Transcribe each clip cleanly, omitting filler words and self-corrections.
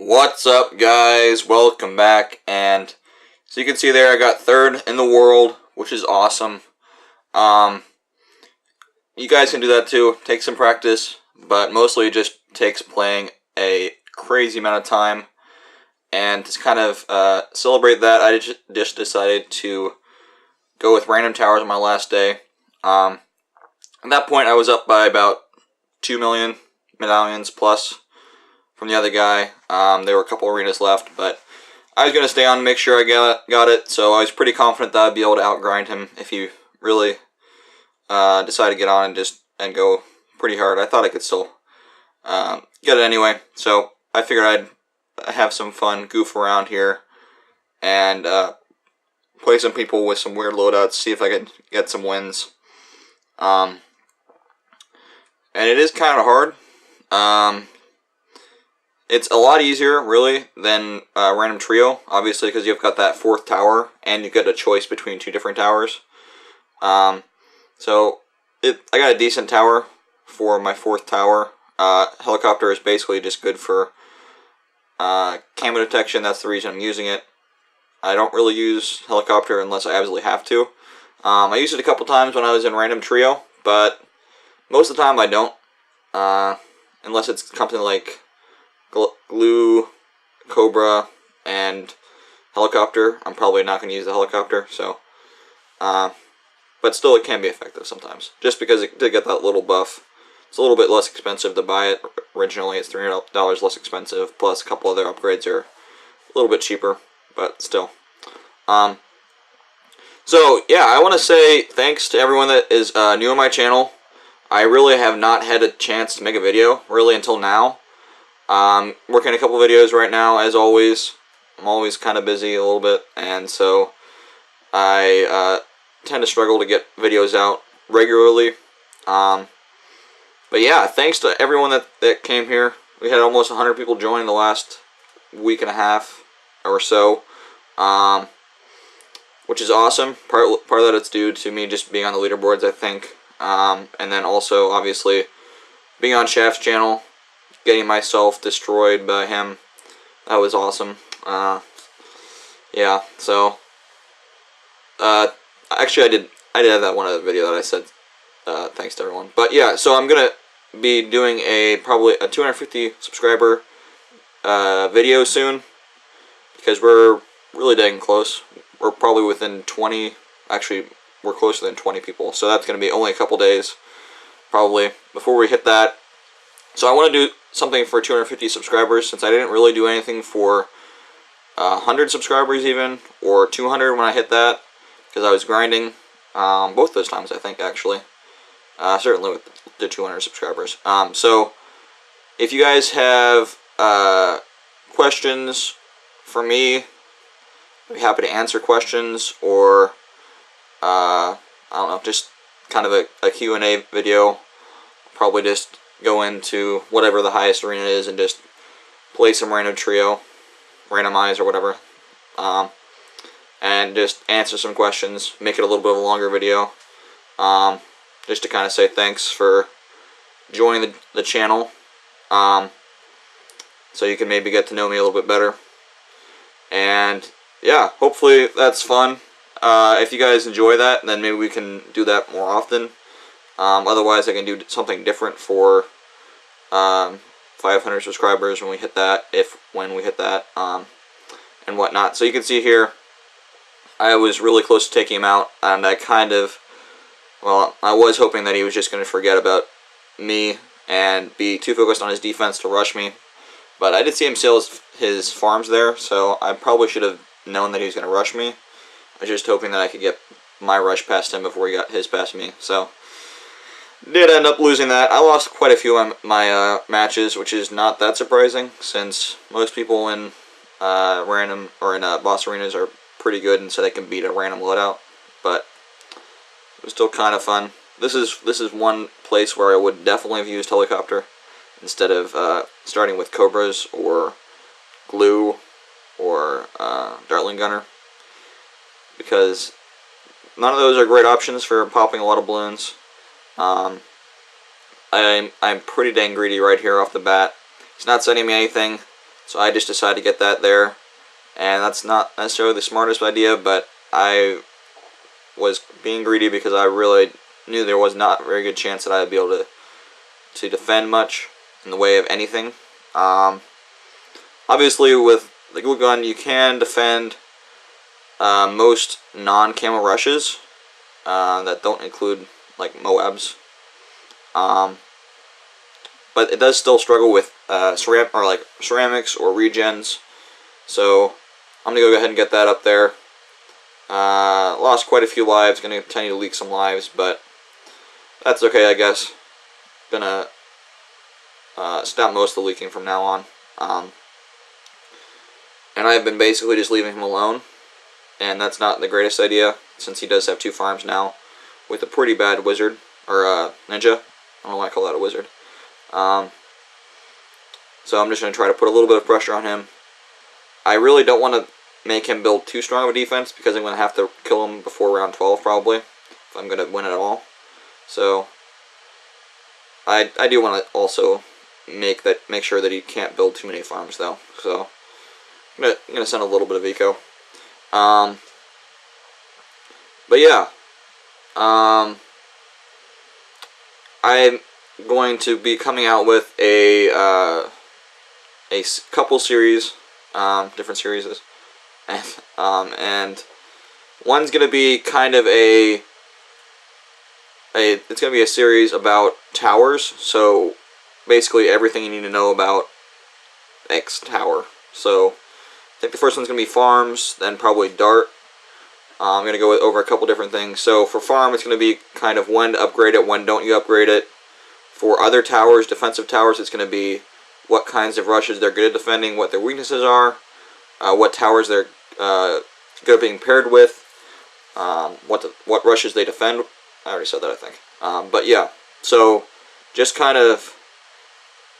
What's up, guys? Welcome back. And so you can see there, I got third in the world, which is awesome. You guys can do that too. Take some practice, but mostly it just takes playing a crazy amount of time. And to kind of celebrate that, I just decided to go with random towers on my last day. At that point, I was up by about 2 million medallions plus from the other guy. There were a couple arenas left, but I was going to stay on and make sure I got it, so I was pretty confident that I'd be able to outgrind him if he really decided to get on and go pretty hard. I thought I could still get it anyway, so I figured I'd have some fun, goof around here, and play some people with some weird loadouts, see if I could get some wins. And it is kind of hard. It's a lot easier, really, than Random Trio, obviously, because you've got that fourth tower, and you get a choice between two different towers. So, I got a decent tower for my fourth tower. Helicopter is basically just good for camo detection. That's the reason I'm using it. I don't really use Helicopter unless I absolutely have to. I used it a couple times when I was in Random Trio, but most of the time I don't. Unless it's something like Glue, Cobra, and Helicopter. I'm probably not going to use the Helicopter, so but still it can be effective sometimes, just because it did get that little buff. It's a little bit less expensive to buy it. Originally it's $300 less expensive, plus a couple other upgrades are a little bit cheaper, but still. So yeah, I want to say thanks to everyone that is new on my channel. I really have not had a chance to make a video, really, until now. Working a couple videos right now, as always. I'm always kind of busy a little bit, and so I tend to struggle to get videos out regularly. But yeah, thanks to everyone that came here. We had almost 100 people join the last week and a half or so, which is awesome. Part of that it's due to me just being on the leaderboards, I think, and then also obviously being on Shaft's channel. Getting myself destroyed by him, that was awesome. Yeah, so actually I did have that one other video that I said thanks to everyone. But yeah, so I'm gonna be doing probably a 250 subscriber video soon, because we're really dang close. We're probably within 20. Actually, we're closer than 20 people, so that's gonna be only a couple days probably before we hit that. So I want to do something for 250 subscribers, since I didn't really do anything for 100 subscribers even, or 200 when I hit that, because I was grinding both those times, I think, actually. Certainly with the 200 subscribers. So if you guys have questions for me, I'd be happy to answer questions, or I don't know, just kind of a Q&A video. Probably just go into whatever the highest arena is and just play some Random Trio, randomized or whatever, and just answer some questions, make it a little bit of a longer video, just to kind of say thanks for joining the channel, so you can maybe get to know me a little bit better. And yeah, hopefully that's fun. If you guys enjoy that, then maybe we can do that more often. Otherwise, I can do something different for 500 subscribers when we hit that, when we hit that, and whatnot. So you can see here, I was really close to taking him out, and I was hoping that he was just going to forget about me and be too focused on his defense to rush me. But I did see him steal his farms there, so I probably should have known that he was going to rush me. I was just hoping that I could get my rush past him before he got his past me. So did end up losing that. I lost quite a few of my matches, which is not that surprising, since most people in random or in boss arenas are pretty good, and so they can beat a random loadout. But it was still kind of fun. This is one place where I would definitely have used Helicopter instead of starting with Cobras or Glue or Dartling Gunner, because none of those are great options for popping a lot of balloons. I'm pretty dang greedy right here off the bat. He's not sending me anything. So I just decided to get that there, and that's not necessarily the smartest idea, but I was being greedy because I really knew there was not a very good chance that I would be able to defend much in the way of anything. Obviously, with the glue gun, you can defend most non-camo rushes that don't include like Moabs, but it does still struggle with ceramics or regens. So I'm gonna go ahead and get that up there. Lost quite a few lives. Gonna continue to leak some lives, but that's okay, I guess. Gonna stop most of the leaking from now on. And I've been basically just leaving him alone, and that's not the greatest idea since he does have 2 farms now with a pretty bad wizard, or ninja. I don't know why I call that a wizard. So I'm just going to try to put a little bit of pressure on him. I really don't want to make him build too strong of a defense because I'm going to have to kill him before round 12 probably, if I'm going to win at all. So I do want to also make sure that he can't build too many farms though. So I'm going to send a little bit of eco. But yeah, I'm going to be coming out with a couple series, different series, and one's going to be kind of it's going to be a series about towers. So basically everything you need to know about X tower. So I think the first one's going to be farms, then probably dart. I'm going to go over a couple different things. So for farm, it's going to be kind of when to upgrade it, when don't you upgrade it. For other towers, defensive towers, it's going to be what kinds of rushes they're good at defending, what their weaknesses are, what towers they're good at being paired with, what rushes they defend. I already said that, I think. But yeah, so just kind of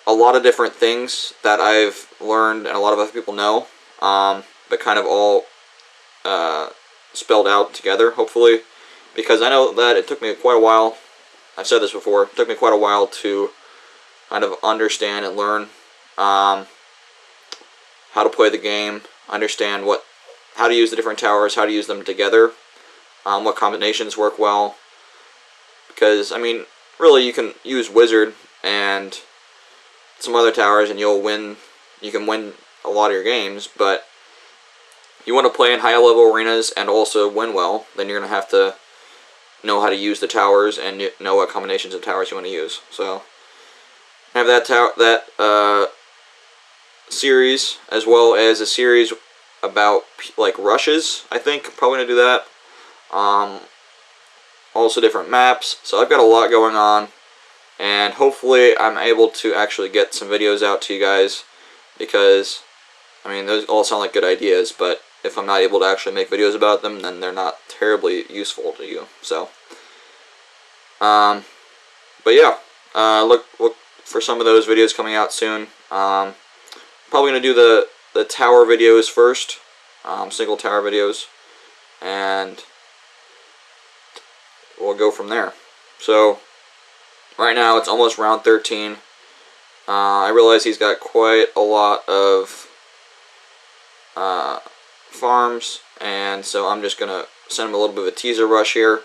a lot of different things that I've learned and a lot of other people know, but kind of all spelled out together, hopefully, because I know that it took me quite a while. I've said this before. It took me quite a while to kind of understand and learn how to play the game, understand how to use the different towers, how to use them together, what combinations work well. Because I mean, really, you can use Wizard and some other towers, and you'll win. You can win a lot of your games, but you want to play in high level arenas and also win well, then you're going to have to know how to use the towers and know what combinations of towers you want to use. So I have that series, as well as a series about like rushes. I think probably going to do that. Also different maps. So I've got a lot going on, and hopefully I'm able to actually get some videos out to you guys, because I mean, those all sound like good ideas, but if I'm not able to actually make videos about them, then they're not terribly useful to you. So, but yeah, look for some of those videos coming out soon. Probably gonna do the tower videos first, single tower videos, and we'll go from there. So, right now it's almost round 13. I realize he's got quite a lot of farms, and so I'm just gonna send him a little bit of a teaser rush here.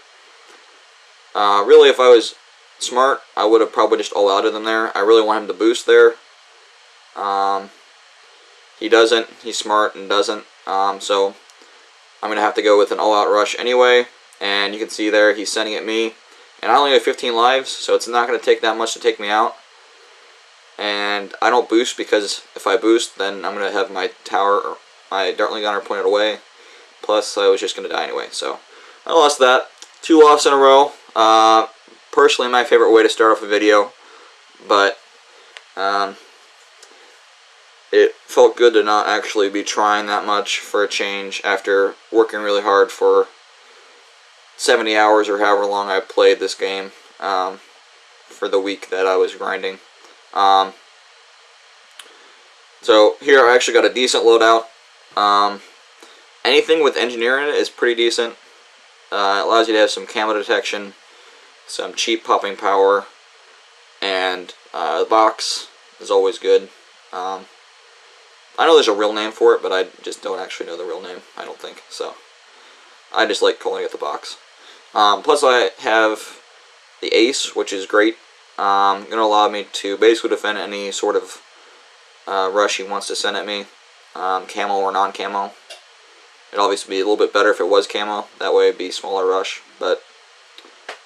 Really, if I was smart, I would have probably just all outed him there. I really want him to boost there. He doesn't. He's smart and doesn't. So I'm gonna have to go with an all-out rush anyway. And you can see there he's sending at me, and I only have 15 lives, so it's not gonna take that much to take me out. And I don't boost, because if I boost, then I'm gonna have my tower or my Dartling Gunner pointed away. Plus, I was just going to die anyway. So, I lost that. 2 losses in a row. Personally, my favorite way to start off a video. But, it felt good to not actually be trying that much for a change after working really hard for 70 hours or however long I played this game for the week that I was grinding. So, here I actually got a decent loadout. Anything with engineer in it is pretty decent. It allows you to have some camo detection, some cheap popping power, and the box is always good. I know there's a real name for it, but I just don't actually know the real name, I don't think. So I just like calling it the box. Plus I have the Ace, which is great. Going to allow me to basically defend any sort of rush he wants to send at me, camo or non-camo. It'd obviously be a little bit better if it was camo. That way it'd be smaller rush, but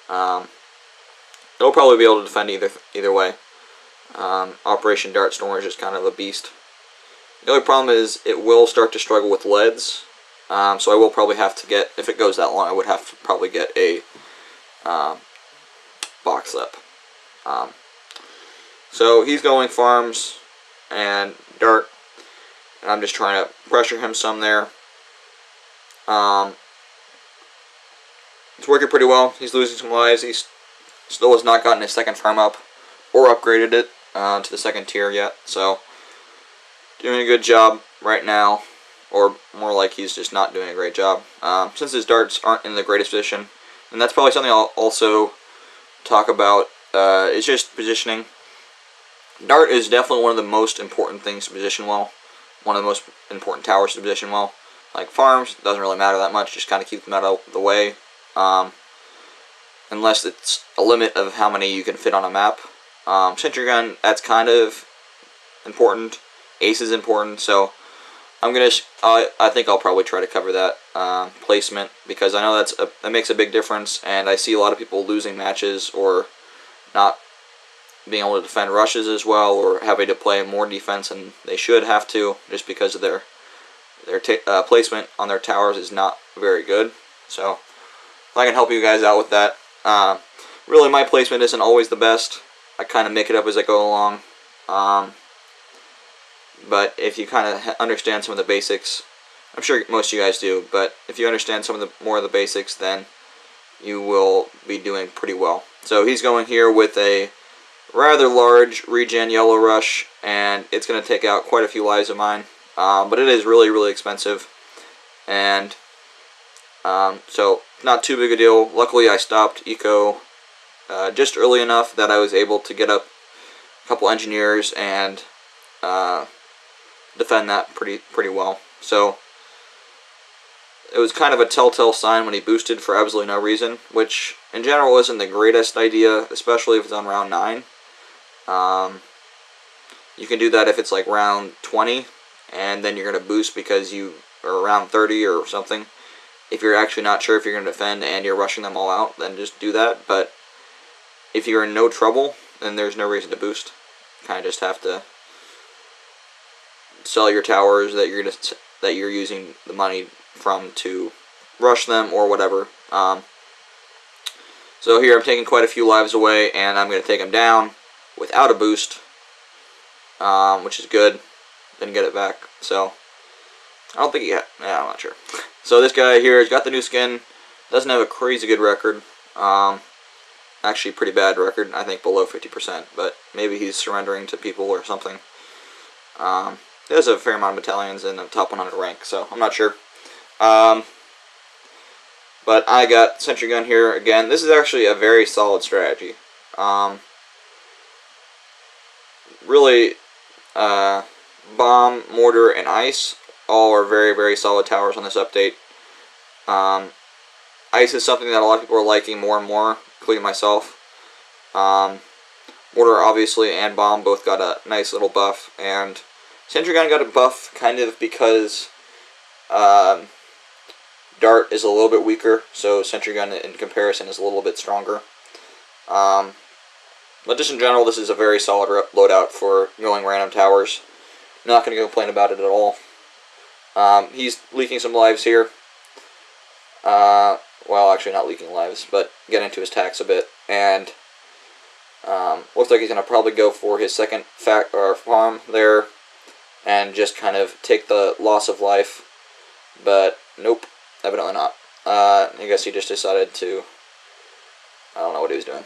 it'll probably be able to defend either way. Operation Dart Storm is just kind of a beast. The only problem is it will start to struggle with leads, so I will probably have to get, if it goes that long, I would have to probably get a box up. So he's going farms and dart, and I'm just trying to pressure him some there. It's working pretty well. He's losing some lives. He still has not gotten his second farm up or upgraded it to the second tier yet, so doing a good job right now, or more like he's just not doing a great job. Since his darts aren't in the greatest position, and that's probably something I'll also talk about, is just positioning. Dart is definitely one of the most important things to position well, one of the most important towers to position well. Like farms, doesn't really matter that much, just kind of keep them out of the way, unless it's a limit of how many you can fit on a map. Sentry gun, that's kind of important. Ace is important, so I think I'll probably try to cover that placement, because I know that makes a big difference, and I see a lot of people losing matches or not being able to defend rushes as well, or having to play more defense than they should have to, just because of their placement on their towers is not very good. So if I can help you guys out with that. Really, my placement isn't always the best. I kind of make it up as I go along. But if you kind of understand some of the basics, I'm sure most of you guys do, but if you understand some of the more of the basics, then you will be doing pretty well. So he's going here with a rather large regen yellow rush, and it's going to take out quite a few lives of mine. But it is really, really expensive, and so not too big a deal. Luckily, I stopped eco just early enough that I was able to get up a couple engineers and defend that pretty well. So it was kind of a telltale sign when he boosted for absolutely no reason, which in general isn't the greatest idea, especially if it's on round 9. You can do that if it's like round 20, and then you're going to boost because you are around 30 or something. If you're actually not sure if you're going to defend and you're rushing them all out, then just do that. But if you're in no trouble, then there's no reason to boost. You kind of just have to sell your towers that you're using the money from to rush them or whatever. So here I'm taking quite a few lives away, and I'm going to take him down without a boost, which is good. Didn't get it back, so I don't think he had. Yeah, I'm not sure. So this guy here has got the new skin. Doesn't have a crazy good record. Actually, pretty bad record. I think below 50%, but maybe he's surrendering to people or something. He has a fair amount of battalions in the top 100 rank, so I'm not sure. But I got sentry gun here again. This is actually a very solid strategy. Really, bomb, mortar, and ice all are very, very solid towers on this update. Ice is something that a lot of people are liking more and more, including myself. Mortar, obviously, and bomb both got a nice little buff, and sentry gun got a buff kind of because dart is a little bit weaker, so sentry gun in comparison is a little bit stronger. But just in general, this is a very solid loadout for going random towers. Not going to complain about it at all. He's leaking some lives here. Well, actually not leaking lives, but getting into his tax a bit. And looks like he's going to probably go for his second farm there and just kind of take the loss of life. But nope, evidently not. I guess he just decided to... I don't know what he was doing.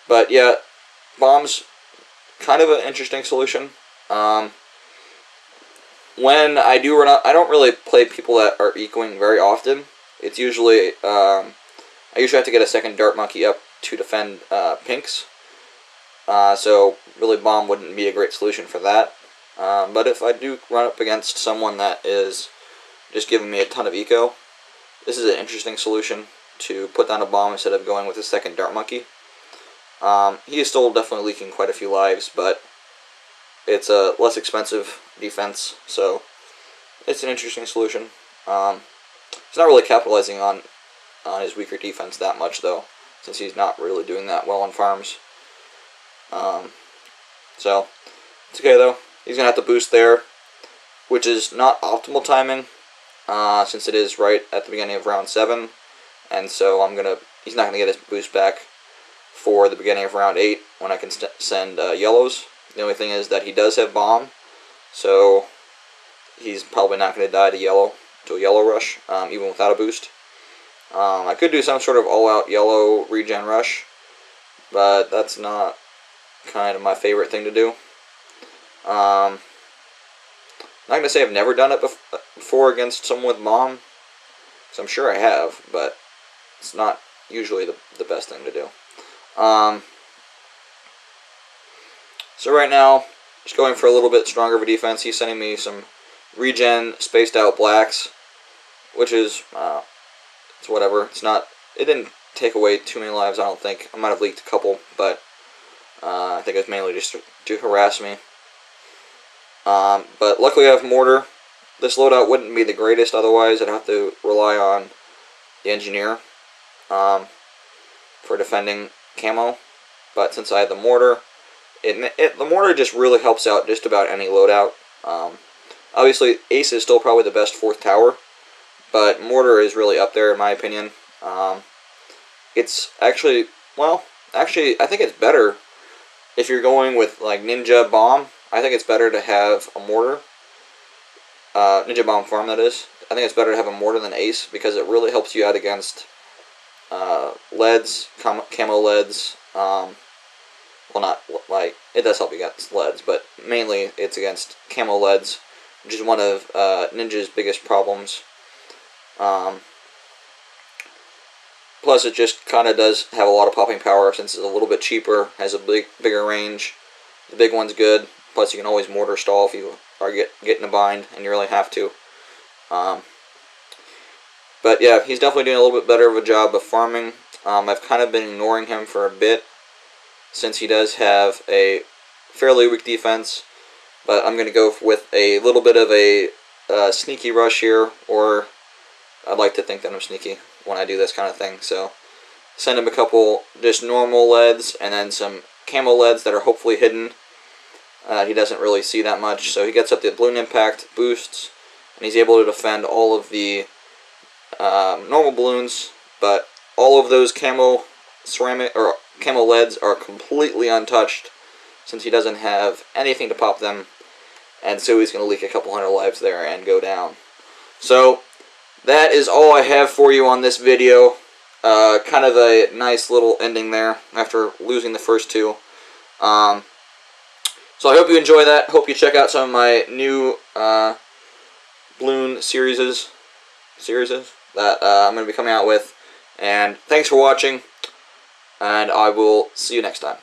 But yeah, bombs, kind of an interesting solution. When I do run out, I don't really play people that are ecoing very often. It's usually, I usually have to get a second dart monkey up to defend pinks. So really bomb wouldn't be a great solution for that. But if I do run up against someone that is just giving me a ton of eco, this is an interesting solution to put down a bomb instead of going with a second Dart Monkey. He is still definitely leaking quite a few lives, but it's a less expensive defense, so it's an interesting solution. He's not really capitalizing on his weaker defense that much, though, since he's not really doing that well on farms. So it's okay, though. He's going to have to boost there, which is not optimal timing, since it is right at the beginning of round 7, and so he's not going to get his boost back for the beginning of round 8 when I can send yellows. The only thing is that he does have bomb, so he's probably not going to die to a yellow rush, even without a boost. I could do some sort of all-out yellow regen rush, but that's not kind of my favorite thing to do. I'm not going to say I've never done it before against someone with bomb, because I'm sure I have, but it's not usually the best thing to do. So right now, just going for a little bit stronger of a defense. He's sending me some regen spaced out blacks, which is it's whatever. It didn't take away too many lives, I don't think. I might have leaked a couple, but I think it's mainly just to harass me. But luckily I have mortar. This loadout wouldn't be the greatest otherwise. I'd have to rely on the engineer for defending camo. But since I have the mortar, the mortar just really helps out just about any loadout. Obviously, Ace is still probably the best 4th tower, but mortar is really up there in my opinion. It's actually, I think it's better if you're going with like Ninja Bomb. I think it's better to have a mortar. Ninja Bomb Farm, that is. I think it's better to have a mortar than Ace because it really helps you out against leads, camo leads. Well, not like it does help you against leads, but mainly it's against camo leads, which is one of Ninja's biggest problems. Plus, it just kind of does have a lot of popping power since it's a little bit cheaper, has a bigger range. The big one's good. Plus, you can always mortar stall if you are getting a bind, and you really have to. But yeah, he's definitely doing a little bit better of a job of farming. I've kind of been ignoring him for a bit, since he does have a fairly weak defense. But I'm going to go with a little bit of a sneaky rush here, or I'd like to think that I'm sneaky when I do this kind of thing. So send him a couple just normal leads, and then some camo leads that are hopefully hidden. He doesn't really see that much, so he gets up the balloon impact boosts, and he's able to defend all of the normal balloons, but all of those camo leads are completely untouched since he doesn't have anything to pop them, and so he's going to leak a couple hundred lives there and go down. So that is all I have for you on this video. Kind of a nice little ending there after losing the first 2. So I hope you enjoy that. Hope you check out some of my new Bloon series that I'm going to be coming out with. And thanks for watching, and I will see you next time.